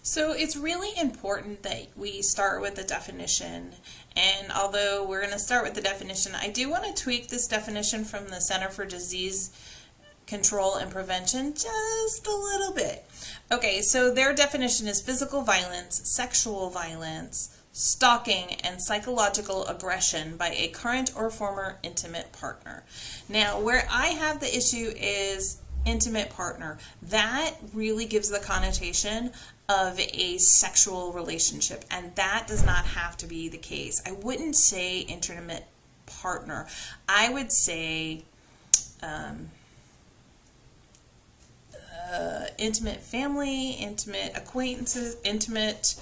So it's really important that we start with the definition. And although we're going to start with the definition, I do want to tweak this definition from the Center for Disease Control and Prevention just a little bit. Okay, so their definition is physical violence, sexual violence, stalking, and psychological aggression by a current or former intimate partner. Now, where I have the issue is intimate partner. That really gives the connotation of a sexual relationship, and that does not have to be the case. I wouldn't say intimate partner. I would say intimate family, intimate acquaintances, intimate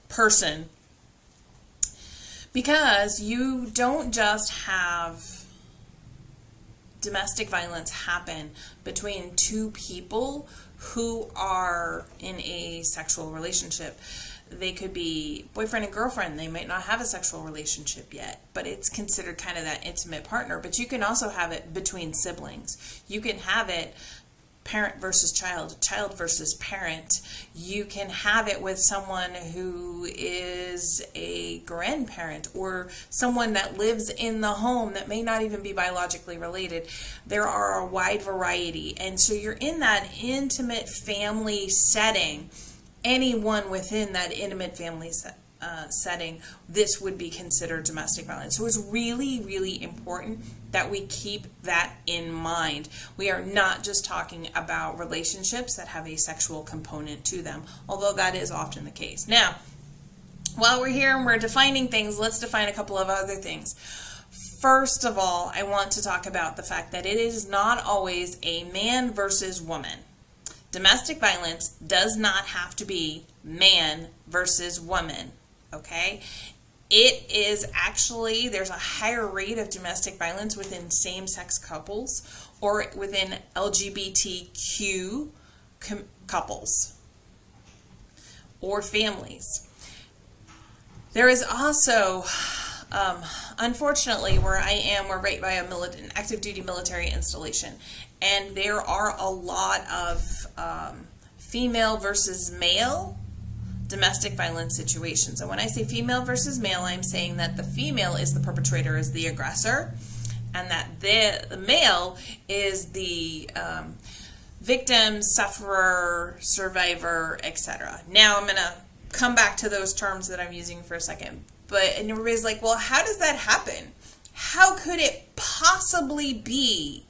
person, because you don't just have domestic violence happen between two people who are in a sexual relationship. They could be boyfriend and girlfriend. They might not have a sexual relationship yet, but it's considered kind of that intimate partner. But you can also have it between siblings. You can have it parent versus child, child versus parent. You can have it with someone who is a grandparent or someone that lives in the home that may not even be biologically related. There are a wide variety. And so you're in that intimate family setting. Anyone within that intimate family setting, this would be considered domestic violence. So it's really, really important that we keep that in mind. We are not just talking about relationships that have a sexual component to them, although that is often the case. Now, while we're here and we're defining things, let's define a couple of other things. First of all, I want to talk about the fact that it is not always a man versus woman. Domestic violence does not have to be man versus woman, okay? It is actually, there's a higher rate of domestic violence within same-sex couples or within LGBTQ couples or families. There is also, unfortunately, where I am, we're right by an active duty military installation, and there are a lot of female versus male domestic violence situations. And when I say female versus male, I'm saying that the female is the perpetrator, is the aggressor, and that the male is the victim, sufferer, survivor, etc. Now I'm going to come back to those terms that I'm using for a second. And everybody's like, well, how does that happen? How could it possibly be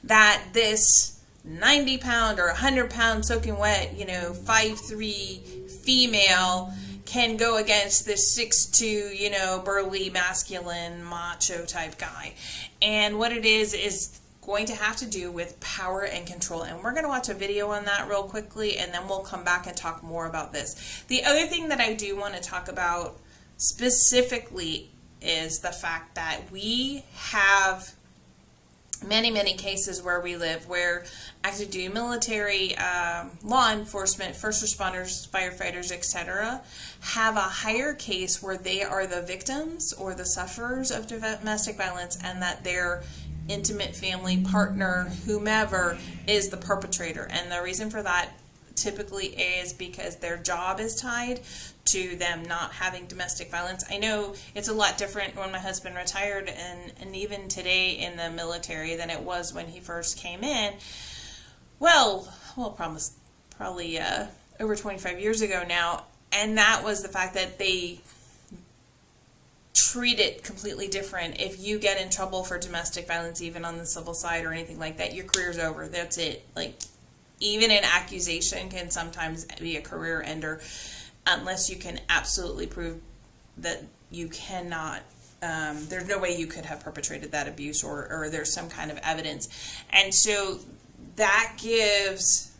that this 90-pound or 100-pound soaking wet, 5'3" female can go against this 6'2", burly, masculine, macho type guy? And what it is going to have to do with power and control. And we're going to watch a video on that real quickly, and then we'll come back and talk more about this. The other thing that I do want to talk about specifically is the fact that we have many cases where we live where active duty military, law enforcement, first responders, firefighters, etc. have a higher case where they are the victims or the sufferers of domestic violence, and that their intimate family partner, whomever, is the perpetrator. And the reason for that typically is because their job is tied to them not having domestic violence. I know it's a lot different when my husband retired and even today in the military than it was when he first came in. Well, probably over 25 years ago now, and that was the fact that they treat it completely different. If you get in trouble for domestic violence, even on the civil side or anything like that, your career's over. That's it. Like, even an accusation can sometimes be a career ender unless you can absolutely prove that you cannot, there's no way you could have perpetrated that abuse, or there's some kind of evidence. And so that gives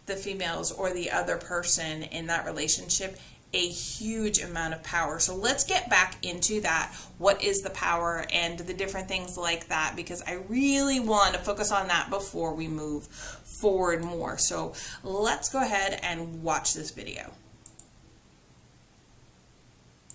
the females or the other person in that relationship a huge amount of power. So let's get back into that. What is the power and the different things like that, because I really want to focus on that before we move forward more. So let's go ahead and watch this video.